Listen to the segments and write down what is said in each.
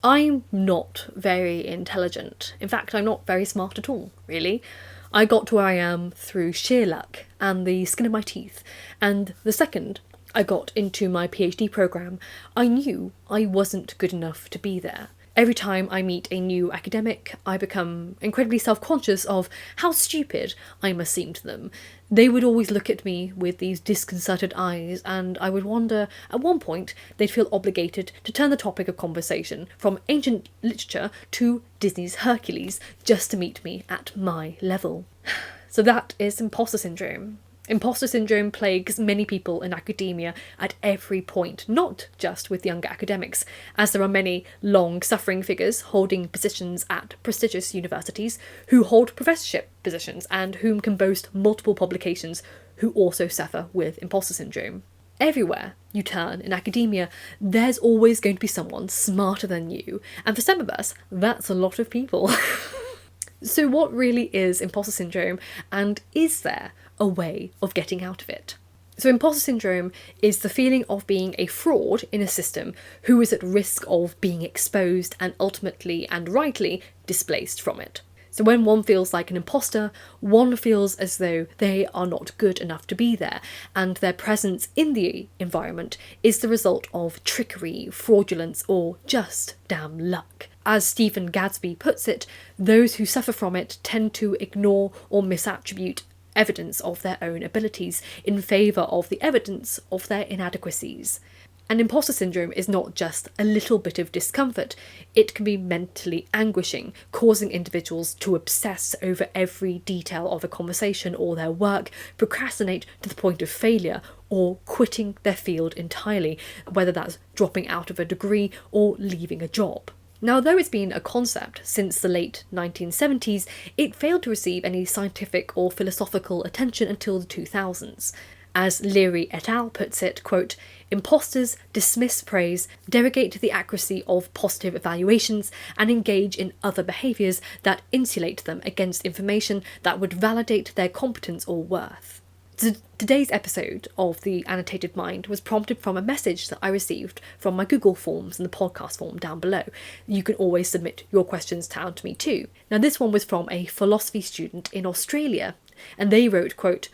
I'm not very intelligent. In fact, I'm not very smart at all, really. I got to where I am through sheer luck and the skin of my teeth. And the second I got into my PhD programme, I knew I wasn't good enough to be there. Every time I meet a new academic, I become incredibly self-conscious of how stupid I must seem to them. They would always look at me with these disconcerted eyes, and I would wonder, at one point, they'd feel obligated to turn the topic of conversation from ancient literature to Disney's Hercules just to meet me at my level. So that is imposter syndrome. Imposter syndrome plagues many people in academia at every point, not just with younger academics, as there are many long-suffering figures holding positions at prestigious universities who hold professorship positions and whom can boast multiple publications who also suffer with imposter syndrome. Everywhere you turn in academia, there's always going to be someone smarter than you, and for some of us, that's a lot of people. So what really is imposter syndrome, and is there a way of getting out of it? So imposter syndrome is the feeling of being a fraud in a system who is at risk of being exposed and ultimately and rightly displaced from it. So when one feels like an imposter, one feels as though they are not good enough to be there, and their presence in the environment is the result of trickery, fraudulence, or just damn luck. As Stephen Gadsby puts it, those who suffer from it tend to ignore or misattribute evidence of their own abilities in favour of the evidence of their inadequacies. And imposter syndrome is not just a little bit of discomfort, it can be mentally anguishing, causing individuals to obsess over every detail of a conversation or their work, procrastinate to the point of failure, or quitting their field entirely, whether that's dropping out of a degree or leaving a job. Now, though it's been a concept since the late 1970s, it failed to receive any scientific or philosophical attention until the 2000s. As Leary et al. Puts it, quote, "Imposters dismiss praise, derogate the accuracy of positive evaluations, and engage in other behaviours that insulate them against information that would validate their competence or worth." Today's episode of The Annotated Mind was prompted from a message that I received from my Google Forms and the podcast form down below. You can always submit your questions down to me too. Now this one was from a philosophy student in Australia, and they wrote, quote,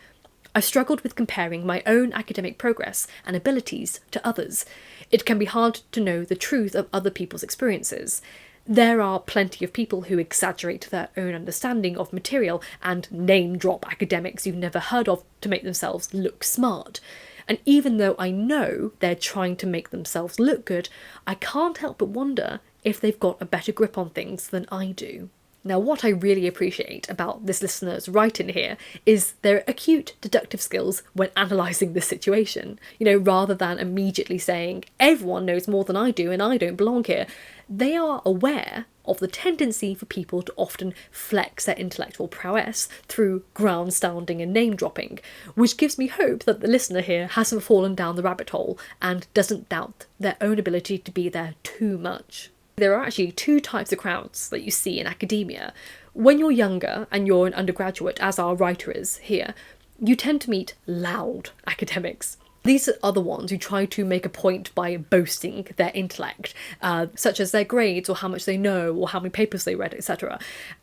"I've struggled with comparing my own academic progress and abilities to others. It can be hard to know the truth of other people's experiences. There are plenty of people who exaggerate their own understanding of material and name-drop academics you've never heard of to make themselves look smart. And even though I know they're trying to make themselves look good, I can't help but wonder if they've got a better grip on things than I do." Now, what I really appreciate about this listener's write-in here is their acute deductive skills when analysing this situation. Rather than immediately saying, everyone knows more than I do and I don't belong here, they are aware of the tendency for people to often flex their intellectual prowess through ground-sounding and name-dropping, which gives me hope that the listener here hasn't fallen down the rabbit hole and doesn't doubt their own ability to be there too much. There are actually two types of crowds that you see in academia. When you're younger and you're an undergraduate, as our writer is here, you tend to meet loud academics. These are the ones who try to make a point by boasting their intellect, such as their grades or how much they know or how many papers they read, etc.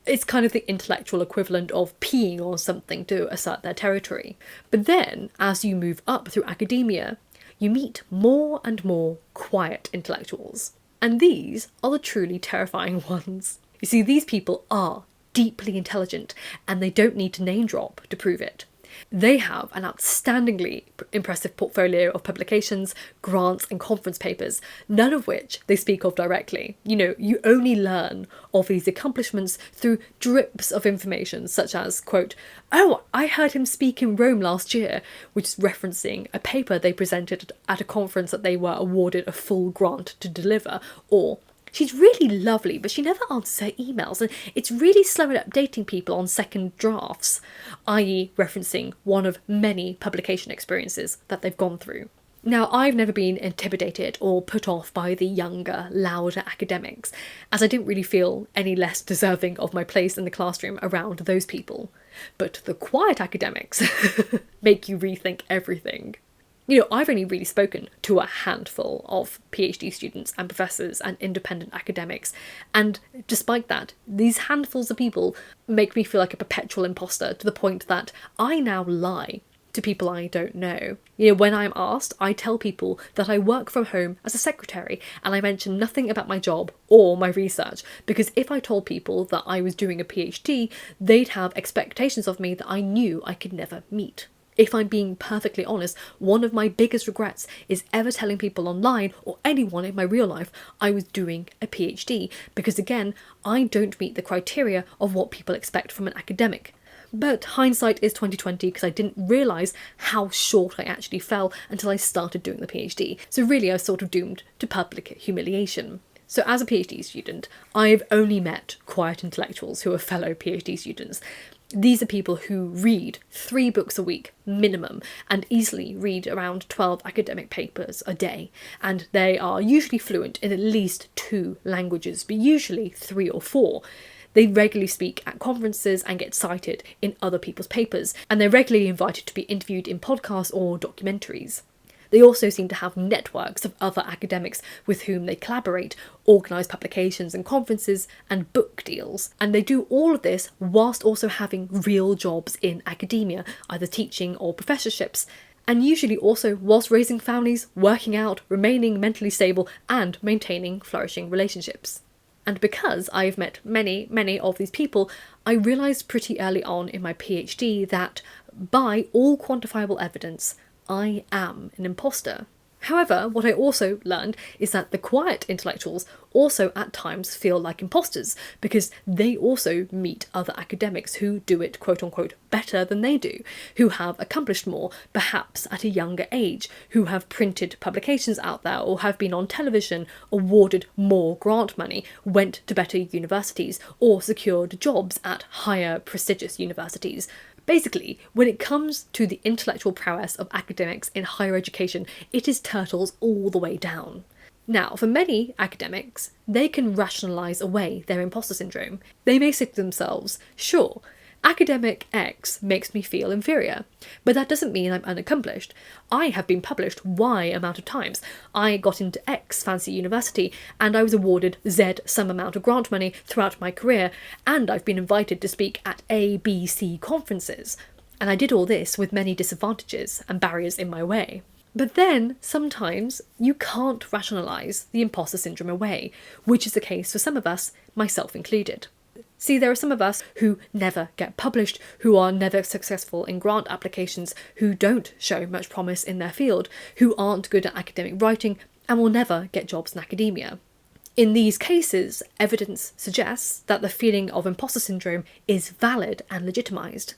It's kind of the intellectual equivalent of peeing on something to assert their territory. But then, as you move up through academia, you meet more and more quiet intellectuals. And these are the truly terrifying ones. You see, these people are deeply intelligent and they don't need to name drop to prove it. They have an outstandingly impressive portfolio of publications, grants and conference papers, none of which they speak of directly. You only learn of these accomplishments through drips of information such as, quote, "Oh, I heard him speak in Rome last year," which is referencing a paper they presented at a conference that they were awarded a full grant to deliver, or "She's really lovely, but she never answers her emails, and it's really slow at updating people on second drafts," i.e. referencing one of many publication experiences that they've gone through. Now, I've never been intimidated or put off by the younger, louder academics, as I didn't really feel any less deserving of my place in the classroom around those people. But the quiet academics make you rethink everything. I've only really spoken to a handful of PhD students and professors and independent academics, and despite that, these handfuls of people make me feel like a perpetual imposter, to the point that I now lie to people I don't know. When I'm asked, I tell people that I work from home as a secretary, and I mention nothing about my job or my research, because if I told people that I was doing a PhD, they'd have expectations of me that I knew I could never meet. If I'm being perfectly honest, one of my biggest regrets is ever telling people online or anyone in my real life I was doing a PhD, because again, I don't meet the criteria of what people expect from an academic. But hindsight is 2020, because I didn't realise how short I actually fell until I started doing the PhD. So really I was sort of doomed to public humiliation. So as a PhD student, I've only met quiet intellectuals who are fellow PhD students. These are people who read 3 books a week minimum and easily read around 12 academic papers a day, and they are usually fluent in at least 2 languages, but usually 3 or 4. They regularly speak at conferences and get cited in other people's papers, and they're regularly invited to be interviewed in podcasts or documentaries. They also seem to have networks of other academics with whom they collaborate, organise publications and conferences and book deals. And they do all of this whilst also having real jobs in academia, either teaching or professorships, and usually also whilst raising families, working out, remaining mentally stable and maintaining flourishing relationships. And because I've met many of these people, I realised pretty early on in my PhD that, by all quantifiable evidence, I am an imposter. However, what I also learned is that the quiet intellectuals also at times feel like imposters, because they also meet other academics who do it quote-unquote better than they do, who have accomplished more, perhaps at a younger age, who have printed publications out there or have been on television, awarded more grant money, went to better universities, or secured jobs at higher prestigious universities. Basically, when it comes to the intellectual prowess of academics in higher education, it is turtles all the way down. Now, for many academics, they can rationalise away their imposter syndrome. They may say to themselves, sure, academic X makes me feel inferior, but that doesn't mean I'm unaccomplished. I have been published Y amount of times. I got into X fancy university, and I was awarded Z some amount of grant money throughout my career, and I've been invited to speak at A, B, C conferences. And I did all this with many disadvantages and barriers in my way. But then, sometimes, you can't rationalise the imposter syndrome away, which is the case for some of us, myself included. See, there are some of us who never get published, who are never successful in grant applications, who don't show much promise in their field, who aren't good at academic writing, and will never get jobs in academia. In these cases, evidence suggests that the feeling of imposter syndrome is valid and legitimised.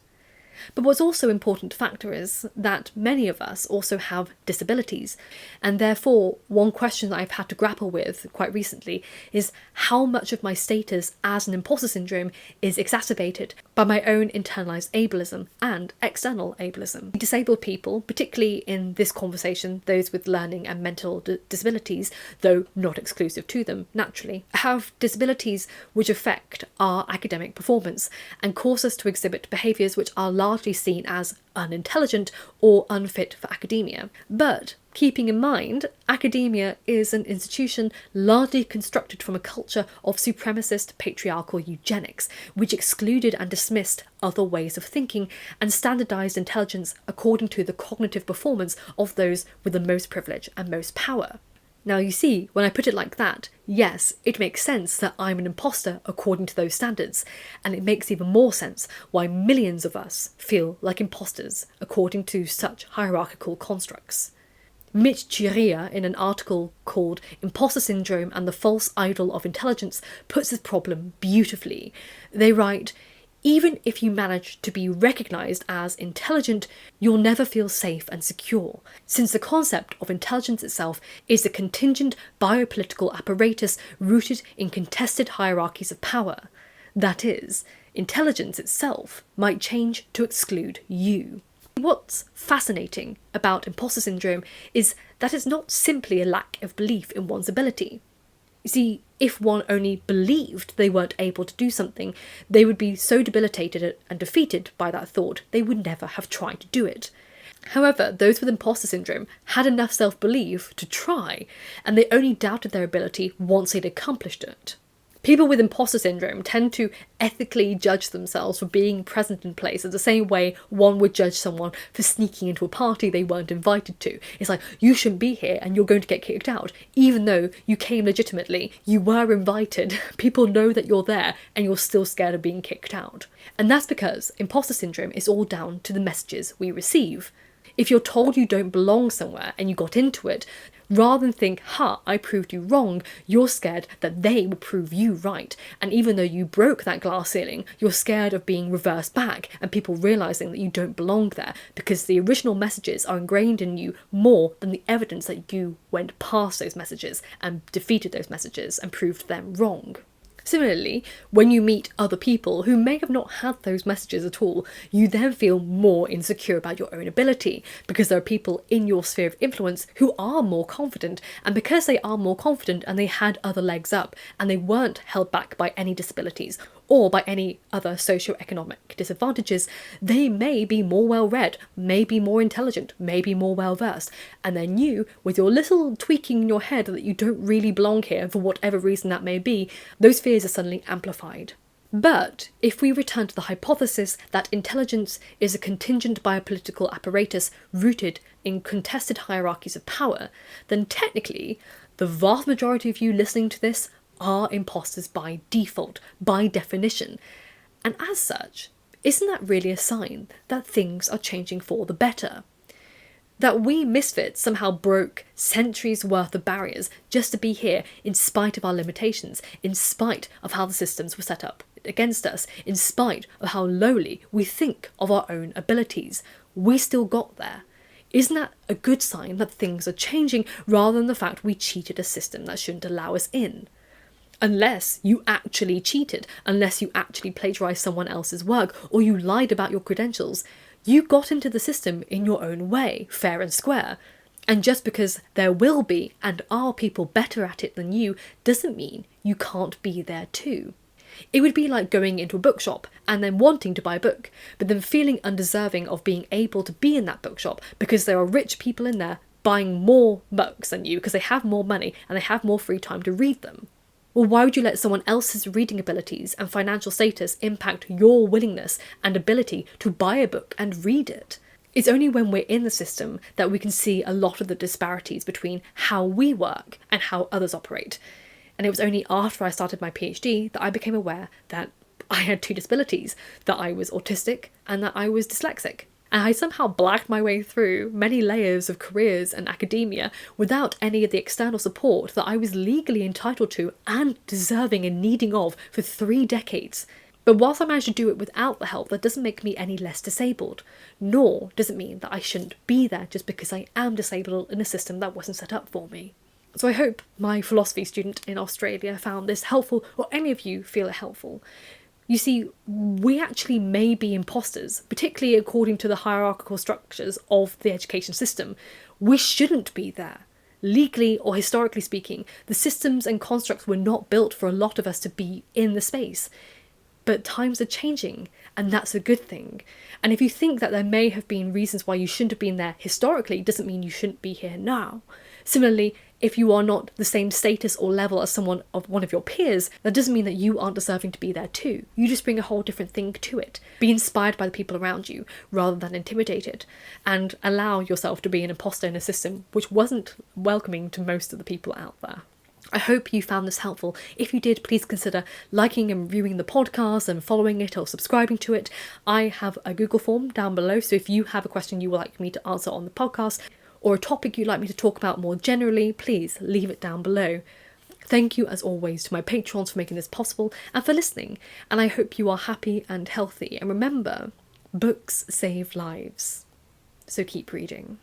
But what's also important to factor is that many of us also have disabilities, and therefore one question that I've had to grapple with quite recently is how much of my status as an imposter syndrome is exacerbated by my own internalised ableism and external ableism. Disabled people, particularly in this conversation, those with learning and mental disabilities, though not exclusive to them, naturally, have disabilities which affect our academic performance and cause us to exhibit behaviours which are largely seen as unintelligent or unfit for academia. But keeping in mind, academia is an institution largely constructed from a culture of supremacist patriarchal eugenics, which excluded and dismissed other ways of thinking and standardised intelligence according to the cognitive performance of those with the most privilege and most power. Now you see, when I put it like that, yes, it makes sense that I'm an imposter according to those standards, and it makes even more sense why millions of us feel like imposters according to such hierarchical constructs. Mitch Chiria, in an article called Imposter Syndrome and the False Idol of Intelligence, puts this problem beautifully. They write, even if you manage to be recognised as intelligent, you'll never feel safe and secure, since the concept of intelligence itself is a contingent biopolitical apparatus rooted in contested hierarchies of power. That is, intelligence itself might change to exclude you. What's fascinating about imposter syndrome is that it's not simply a lack of belief in one's ability. You see, if one only believed they weren't able to do something, they would be so debilitated and defeated by that thought they would never have tried to do it. However, those with imposter syndrome had enough self-belief to try, and they only doubted their ability once they'd accomplished it. People with imposter syndrome tend to ethically judge themselves for being present in places the same way one would judge someone for sneaking into a party they weren't invited to. It's like, you shouldn't be here and you're going to get kicked out, even though you came legitimately, you were invited, people know that you're there and you're still scared of being kicked out. And that's because imposter syndrome is all down to the messages we receive. If you're told you don't belong somewhere and you got into it, rather than think, I proved you wrong, you're scared that they will prove you right. And even though you broke that glass ceiling, you're scared of being reversed back and people realising that you don't belong there, because the original messages are ingrained in you more than the evidence that you went past those messages and defeated those messages and proved them wrong. Similarly, when you meet other people who may have not had those messages at all, you then feel more insecure about your own ability, because there are people in your sphere of influence who are more confident, and because they are more confident and they had other legs up and they weren't held back by any disabilities or by any other socio-economic disadvantages, they may be more well-read, may be more intelligent, may be more well-versed, and then you, with your little tweaking in your head that you don't really belong here for whatever reason that may be, those fears are suddenly amplified. But if we return to the hypothesis that intelligence is a contingent biopolitical apparatus rooted in contested hierarchies of power, then technically, the vast majority of you listening to this are imposters by default, by definition. And as such, isn't that really a sign that things are changing for the better? That we misfits somehow broke centuries worth of barriers just to be here in spite of our limitations, in spite of how the systems were set up against us, in spite of how lowly we think of our own abilities. We still got there. Isn't that a good sign that things are changing, rather than the fact we cheated a system that shouldn't allow us in? Unless you actually cheated, unless you actually plagiarised someone else's work, or you lied about your credentials, you got into the system in your own way, fair and square. And just because there will be and are people better at it than you, doesn't mean you can't be there too. It would be like going into a bookshop and then wanting to buy a book, but then feeling undeserving of being able to be in that bookshop because there are rich people in there buying more books than you because they have more money and they have more free time to read them. Well, why would you let someone else's reading abilities and financial status impact your willingness and ability to buy a book and read it? It's only when we're in the system that we can see a lot of the disparities between how we work and how others operate. And it was only after I started my PhD that I became aware that I had two disabilities, that I was autistic and that I was dyslexic. And I somehow blacked my way through many layers of careers and academia without any of the external support that I was legally entitled to and deserving and needing of for 3 decades. But whilst I managed to do it without the help, that doesn't make me any less disabled, nor does it mean that I shouldn't be there just because I am disabled in a system that wasn't set up for me. So I hope my philosophy student in Australia found this helpful, or any of you feel it helpful. You see, we actually may be imposters, particularly according to the hierarchical structures of the education system. We shouldn't be there. Legally or historically speaking, the systems and constructs were not built for a lot of us to be in the space. But times are changing, and that's a good thing. And if you think that there may have been reasons why you shouldn't have been there historically, doesn't mean you shouldn't be here now. Similarly, if you are not the same status or level as one of your peers, that doesn't mean that you aren't deserving to be there too. You just bring a whole different thing to it. Be inspired by the people around you rather than intimidated, and allow yourself to be an imposter in a system which wasn't welcoming to most of the people out there. I hope you found this helpful. If you did, please consider liking and reviewing the podcast and following it or subscribing to it. I have a Google form down below, so if you have a question you would like me to answer on the podcast, or a topic you'd like me to talk about more generally, please leave it down below. Thank you as always to my patrons for making this possible and for listening, and I hope you are happy and healthy. And remember, books save lives, so keep reading.